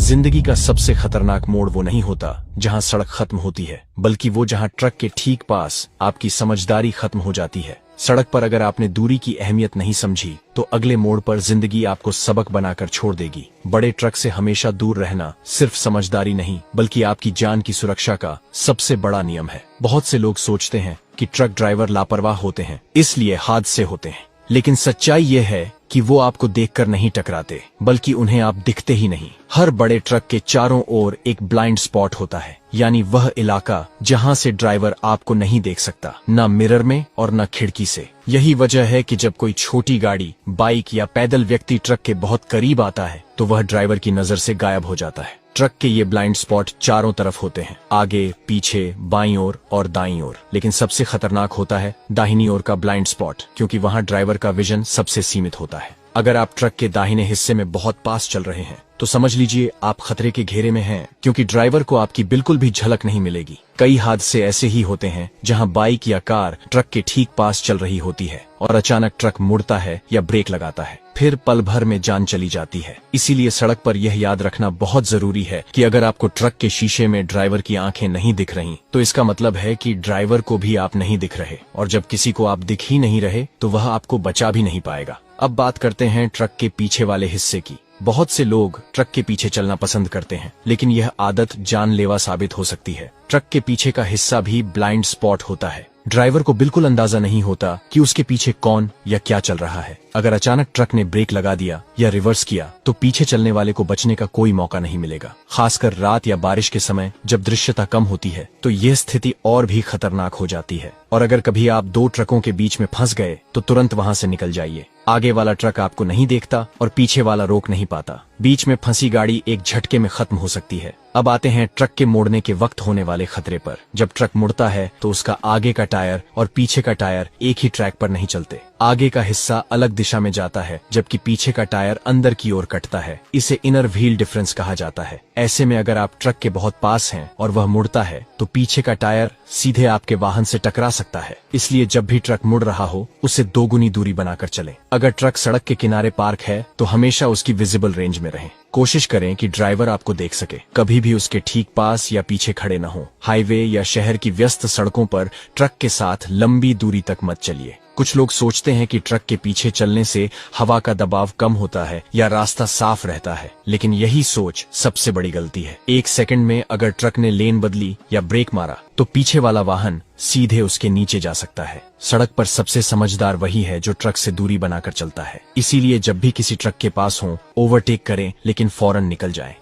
जिंदगी का सबसे खतरनाक मोड़ वो नहीं होता जहां सड़क खत्म होती है, बल्कि वो जहां ट्रक के ठीक पास आपकी समझदारी खत्म हो जाती है। सड़क पर अगर आपने दूरी की अहमियत नहीं समझी तो अगले मोड़ पर जिंदगी आपको सबक बनाकर छोड़ देगी। बड़े ट्रक से हमेशा दूर रहना सिर्फ समझदारी नहीं, बल्कि आपकी जान की सुरक्षा का सबसे बड़ा नियम है। बहुत से लोग सोचते हैं कि ट्रक ड्राइवर लापरवाह होते हैं, इसलिए हादसे होते हैं, लेकिन सच्चाई ये है कि वो आपको देखकर नहीं टकराते, बल्कि उन्हें आप दिखते ही नहीं। हर बड़े ट्रक के चारों ओर एक ब्लाइंड स्पॉट होता है, यानी वह इलाका जहां से ड्राइवर आपको नहीं देख सकता, न मिरर में और न खिड़की से। यही वजह है कि जब कोई छोटी गाड़ी, बाइक या पैदल व्यक्ति ट्रक के बहुत करीब आता है तो वह ड्राइवर की नजर से गायब हो जाता है। ट्रक के ये ब्लाइंड स्पॉट चारों तरफ होते हैं, आगे, पीछे, बाईं ओर और दाईं ओर। लेकिन सबसे खतरनाक होता है दाहिनी ओर का ब्लाइंड स्पॉट, क्योंकि वहां ड्राइवर का विजन सबसे सीमित होता है। अगर आप ट्रक के दाहिने हिस्से में बहुत पास चल रहे हैं तो समझ लीजिए आप खतरे के घेरे में हैं, क्योंकि ड्राइवर को आपकी बिल्कुल भी झलक नहीं मिलेगी। कई हादसे ऐसे ही होते हैं जहां बाइक या कार ट्रक के ठीक पास चल रही होती है और अचानक ट्रक मुड़ता है या ब्रेक लगाता है, फिर पल भर में जान चली जाती है। इसीलिए सड़क पर यह याद रखना बहुत जरूरी है कि अगर आपको ट्रक के शीशे में ड्राइवर की आंखें नहीं दिख रही तो इसका मतलब है कि ड्राइवर को भी आप नहीं दिख रहे, और जब किसी को आप दिख ही नहीं रहे तो वह आपको बचा भी नहीं पाएगा। अब बात करते हैं ट्रक के पीछे वाले हिस्से की। बहुत से लोग ट्रक के पीछे चलना पसंद करते हैं, लेकिन यह आदत जानलेवा साबित हो सकती है। ट्रक के पीछे का हिस्सा भी ब्लाइंड स्पॉट होता है। ड्राइवर को बिल्कुल अंदाजा नहीं होता कि उसके पीछे कौन या क्या चल रहा है। अगर अचानक ट्रक ने ब्रेक लगा दिया या रिवर्स किया तो पीछे चलने वाले को बचने का कोई मौका नहीं मिलेगा। खासकर रात या बारिश के समय जब दृश्यता कम होती है तो यह स्थिति और भी खतरनाक हो जाती है। और अगर कभी आप दो ट्रकों के बीच में फंस गए तो तुरंत वहां से निकल जाइए। आगे वाला ट्रक आपको नहीं देखता और पीछे वाला रोक नहीं पाता। बीच में फंसी गाड़ी एक झटके में खत्म हो सकती है। अब आते हैं ट्रक के मोड़ने के वक्त होने वाले खतरे पर। जब ट्रक मुड़ता है तो उसका आगे का टायर और पीछे का टायर एक ही ट्रैक पर नहीं चलते। आगे का हिस्सा अलग दिशा में जाता है, जबकि पीछे का टायर अंदर की ओर कटता है। इसे इनर व्हील डिफरेंस कहा जाता है। ऐसे में अगर आप ट्रक के बहुत पास हैं और वह मुड़ता है तो पीछे का टायर सीधे आपके वाहन से टकरा सकता है। इसलिए जब भी ट्रक मुड़ रहा हो उससे दोगुनी दूरी बनाकर चलें। अगर ट्रक सड़क के किनारे पार्क है तो हमेशा उसकी विजिबल रेंज में रहें। कोशिश करें कि ड्राइवर आपको देख सके, कभी भी उसके ठीक पास या पीछे खड़े न हो। हाईवे या शहर की व्यस्त सड़कों पर ट्रक के साथ लंबी दूरी तक मत चलिए। कुछ लोग सोचते हैं कि ट्रक के पीछे चलने से हवा का दबाव कम होता है या रास्ता साफ रहता है, लेकिन यही सोच सबसे बड़ी गलती है। एक सेकंड में अगर ट्रक ने लेन बदली या ब्रेक मारा तो पीछे वाला वाहन सीधे उसके नीचे जा सकता है। सड़क पर सबसे समझदार वही है जो ट्रक से दूरी बनाकर चलता है। इसीलिए जब भी किसी ट्रक के पास हो, ओवरटेक करें, लेकिन फौरन निकल जाएं।